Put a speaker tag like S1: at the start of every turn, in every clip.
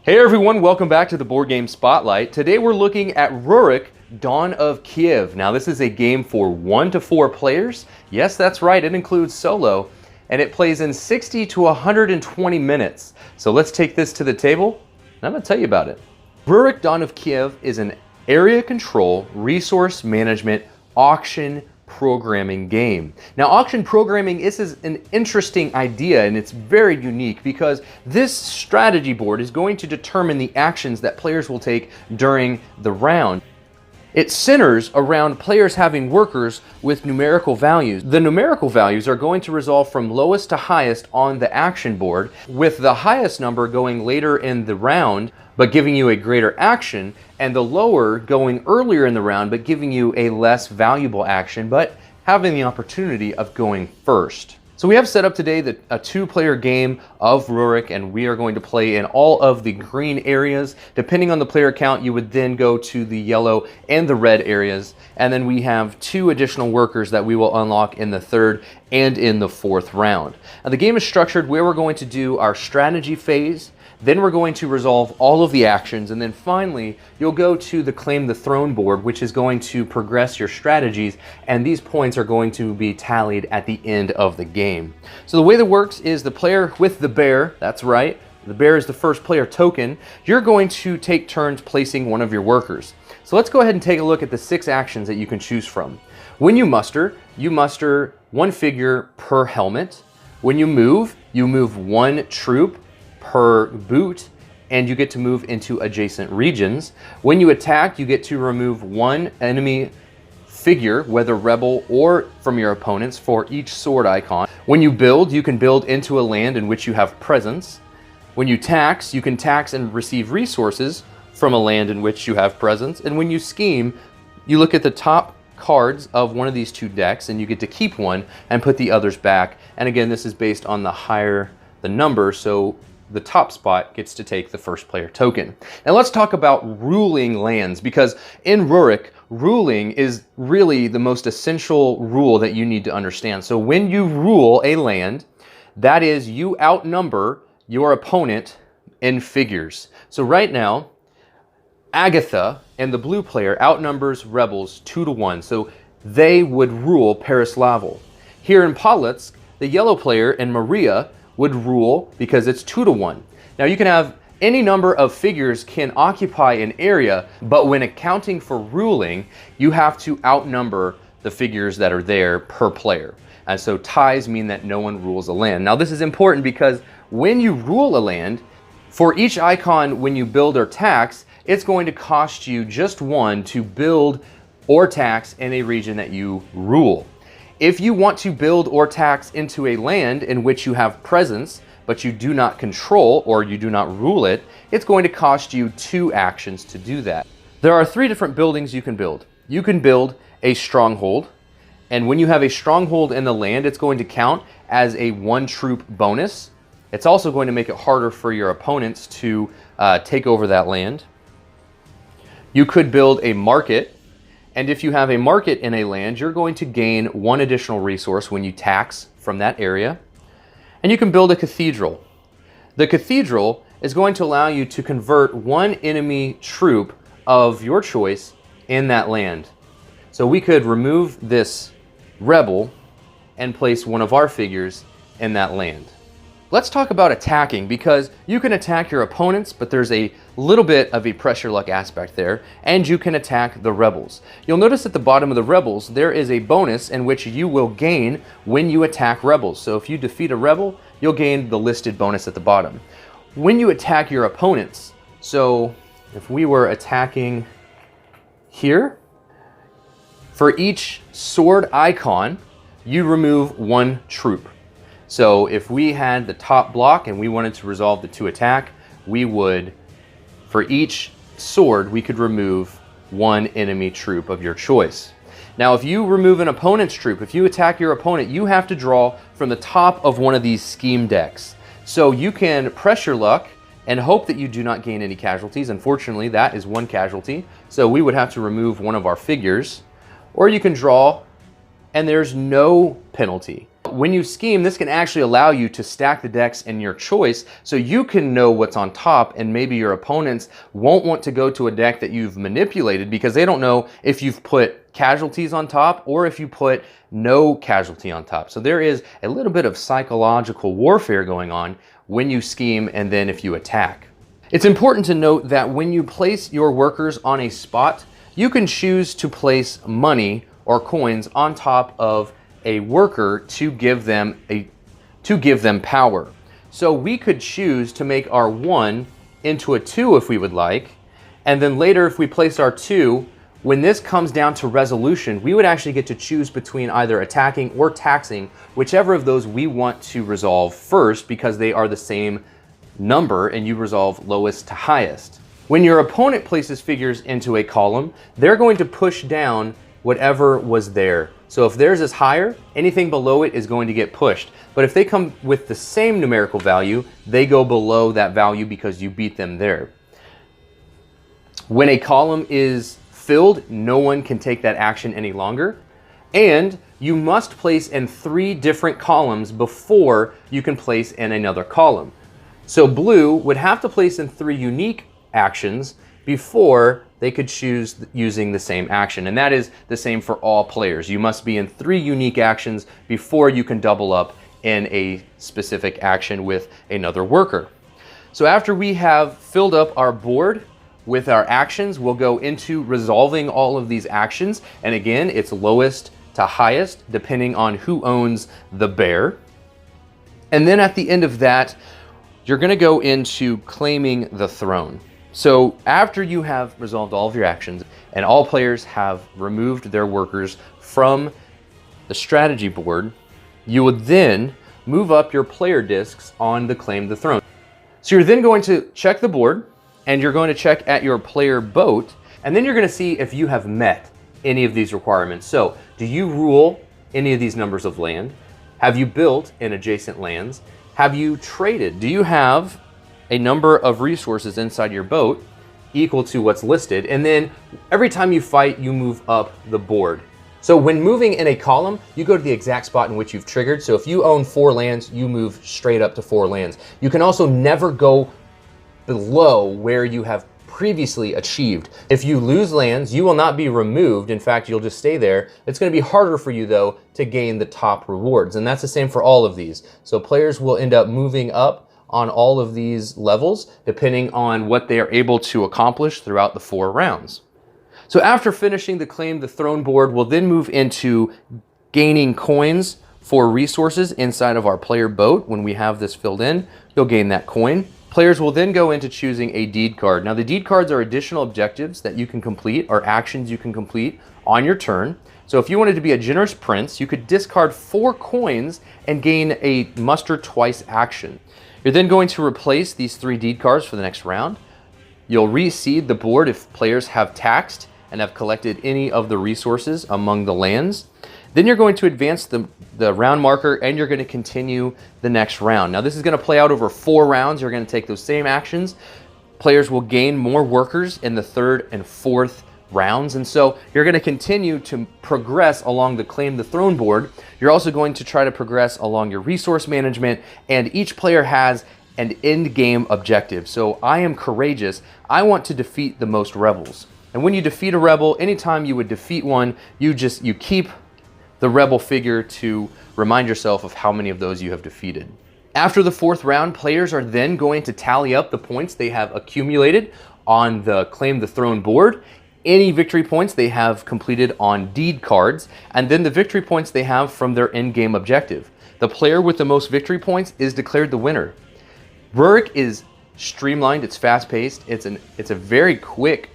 S1: Hey everyone, welcome back to the Board Game Spotlight. Today we're looking at Rurik, Dawn of Kiev. Now this is a game for 1 to 4 players. Yes, that's right, it includes solo, and it plays in 60 to 120 minutes. So let's take this to the table, and I'm going to tell you about it. Rurik, Dawn of Kiev is an area control, resource management, auction programming game. Now, auction programming is an interesting idea, and it's very unique because this strategy board is going to determine the actions that players will take during the round. It centers around players having workers with numerical values. The numerical values are going to resolve from lowest to highest on the action board, with the highest number going later in the round but giving you a greater action, and the lower going earlier in the round but giving you a less valuable action but having the opportunity of going first. So we have set up today a 2-player game of Rurik, and we are going to play in all of the green areas. Depending on the player count, you would then go to the yellow and the red areas, and then we have 2 additional workers that we will unlock in the 3rd and in the 4th round. Now the game is structured where we're going to do our strategy phase, then we're going to resolve all of the actions, and then finally you'll go to the Claim the Throne board, which is going to progress your strategies, and these points are going to be tallied at the end of the game. So the way that works is the player with the bear, that's right, the bear is the first player token, you're going to take turns placing one of your workers. So let's go ahead and take a look at the 6 actions that you can choose from. When you muster 1 figure per helmet. When you move 1 troop per boot, and you get to move into adjacent regions. When you attack, you get to remove 1 enemy figure, whether rebel or from your opponents, for each sword icon. When you build, you can build into a land in which you have presence. When you tax, you can tax and receive resources from a land in which you have presence. And when you scheme, you look at the top cards of one of these 2 decks, and you get to keep one and put the others back. And again, this is based on the higher the number, so the top spot gets to take the first player token. Now let's talk about ruling lands, because in Rurik, ruling is really the most essential rule that you need to understand. So when you rule a land, that is, you outnumber your opponent in figures. So right now, Agatha and the blue player outnumbers rebels 2 to 1, so they would rule Pereslavel. Here in Polotsk, the yellow player and Maria would rule because it's 2 to 1. Now you can have any number of figures can occupy an area, but when accounting for ruling, you have to outnumber the figures that are there per player. And so ties mean that no one rules a land. Now this is important because when you rule a land, for each icon when you build or tax, it's going to cost you just 1 to build or tax in a region that you rule. If you want to build or tax into a land in which you have presence, but you do not control or you do not rule it, it's going to cost you 2 actions to do that. There are 3 different buildings you can build. You can build a stronghold, and when you have a stronghold in the land, it's going to count as a 1 troop bonus. It's also going to make it harder for your opponents to take over that land. You could build a market, and if you have a market in a land, you're going to gain 1 additional resource when you tax from that area. And you can build a cathedral. The cathedral is going to allow you to convert 1 enemy troop of your choice in that land. So we could remove this rebel and place 1 of our figures in that land. Let's talk about attacking, because you can attack your opponents, but there's a little bit of a pressure luck aspect there, and you can attack the rebels. You'll notice at the bottom of the rebels, there is a bonus in which you will gain when you attack rebels. So if you defeat a rebel, you'll gain the listed bonus at the bottom. When you attack your opponents, so if we were attacking here, for each sword icon, you remove 1 troop. So if we had the top block and we wanted to resolve the 2 attack, we would, for each sword, we could remove 1 enemy troop of your choice. Now if you remove an opponent's troop, if you attack your opponent, you have to draw from the top of one of these scheme decks. So you can pressure luck and hope that you do not gain any casualties. Unfortunately, that is 1 casualty, so we would have to remove 1 of our figures. Or you can draw and there's no penalty. when you scheme, this can actually allow you to stack the decks in your choice so you can know what's on top, and maybe your opponents won't want to go to a deck that you've manipulated because they don't know if you've put casualties on top or if you put no casualty on top. So there is a little bit of psychological warfare going on when you scheme and then if you attack. It's important to note that when you place your workers on a spot, you can choose to place money or coins on top of a worker to give them power. So we could choose to make our 1 into a 2 if we would like, and then later if we place our 2, when this comes down to resolution, we would actually get to choose between either attacking or taxing, whichever of those we want to resolve first, because they are the same number and you resolve lowest to highest. When your opponent places figures into a column, they're going to push down whatever was there. So if theirs is higher, anything below it is going to get pushed. But if they come with the same numerical value, they go below that value because you beat them there. When a column is filled, no one can take that action any longer. And you must place in 3 different columns before you can place in another column. So blue would have to place in 3 unique actions before they could choose using the same action. And that is the same for all players. You must be in 3 unique actions before you can double up in a specific action with another worker. So after we have filled up our board with our actions, we'll go into resolving all of these actions. And again, it's lowest to highest depending on who owns the bear. And then at the end of that, you're going to go into claiming the throne. So after you have resolved all of your actions and all players have removed their workers from the strategy board, you would then move up your player discs on the claim the throne. So you're then going to check the board and you're going to check at your player boat, and then you're going to see if you have met any of these requirements. So do you rule any of these numbers of land? Have you built in adjacent lands? Have you traded? Do you have a number of resources inside your boat equal to what's listed? And then every time you fight, you move up the board. So when moving in a column, you go to the exact spot in which you've triggered. So if you own 4 lands, you move straight up to 4 lands. You can also never go below where you have previously achieved. If you lose lands, you will not be removed. In fact, you'll just stay there. It's going to be harder for you, though, to gain the top rewards. And that's the same for all of these. So players will end up moving up on all of these levels, depending on what they are able to accomplish throughout the 4 rounds. So after finishing the claim the throne board, we'll then move into gaining coins for resources inside of our player boat. When we have this filled in, you'll gain that coin. Players will then go into choosing a deed card. Now the deed cards are additional objectives that you can complete or actions you can complete on your turn. So if you wanted to be a generous prince, you could discard 4 coins and gain a muster twice action. You're then going to replace these 3 deed cards for the next round. You'll reseed the board if players have taxed and have collected any of the resources among the lands. Then you're going to advance the round marker and you're going to continue the next round. Now this is going to play out over 4 rounds. You're going to take those same actions. Players will gain more workers in the 3rd and 4th rounds. And so you're going to continue to progress along the claim the throne board. You're also going to try to progress along your resource management, and each player has an end game objective. So I am courageous. I want to defeat the most rebels. And when you defeat a rebel, anytime you would defeat one, you keep the rebel figure to remind yourself of how many of those you have defeated. After the 4th round, players are then going to tally up the points they have accumulated on the claim the throne board, any victory points they have completed on deed cards, and then the victory points they have from their end game objective. The player with the most victory points is declared the winner. Rurik is streamlined, it's fast-paced, it's a very quick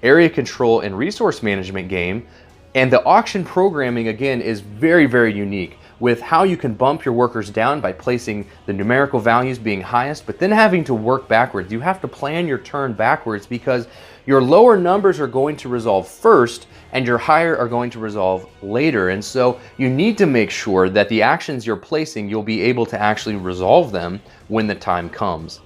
S1: area control and resource management game. And the auction programming, again, is very, very unique with how you can bump your workers down by placing the numerical values being highest, but then having to work backwards. You have to plan your turn backwards because your lower numbers are going to resolve first and your higher are going to resolve later. And so you need to make sure that the actions you're placing, you'll be able to actually resolve them when the time comes.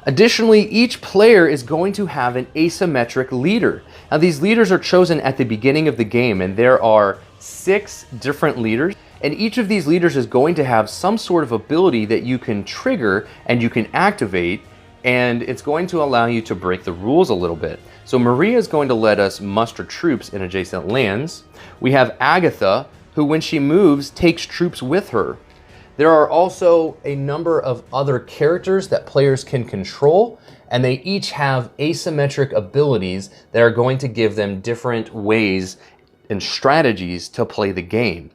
S1: Additionally, each player is going to have an asymmetric leader. Now these leaders are chosen at the beginning of the game, and there are 6 different leaders. And each of these leaders is going to have some sort of ability that you can trigger and you can activate, and it's going to allow you to break the rules a little bit. So Maria is going to let us muster troops in adjacent lands. We have Agatha, who when she moves, takes troops with her. There are also a number of other characters that players can control, and they each have asymmetric abilities that are going to give them different ways and strategies to play the game.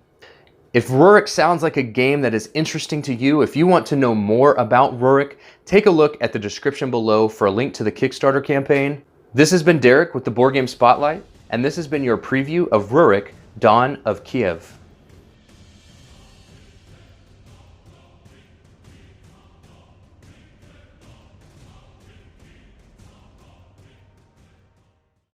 S1: If Rurik sounds like a game that is interesting to you, if you want to know more about Rurik, take a look at the description below for a link to the Kickstarter campaign. This has been Derek with the Board Game Spotlight, and this has been your preview of Rurik, Dawn of Kiev.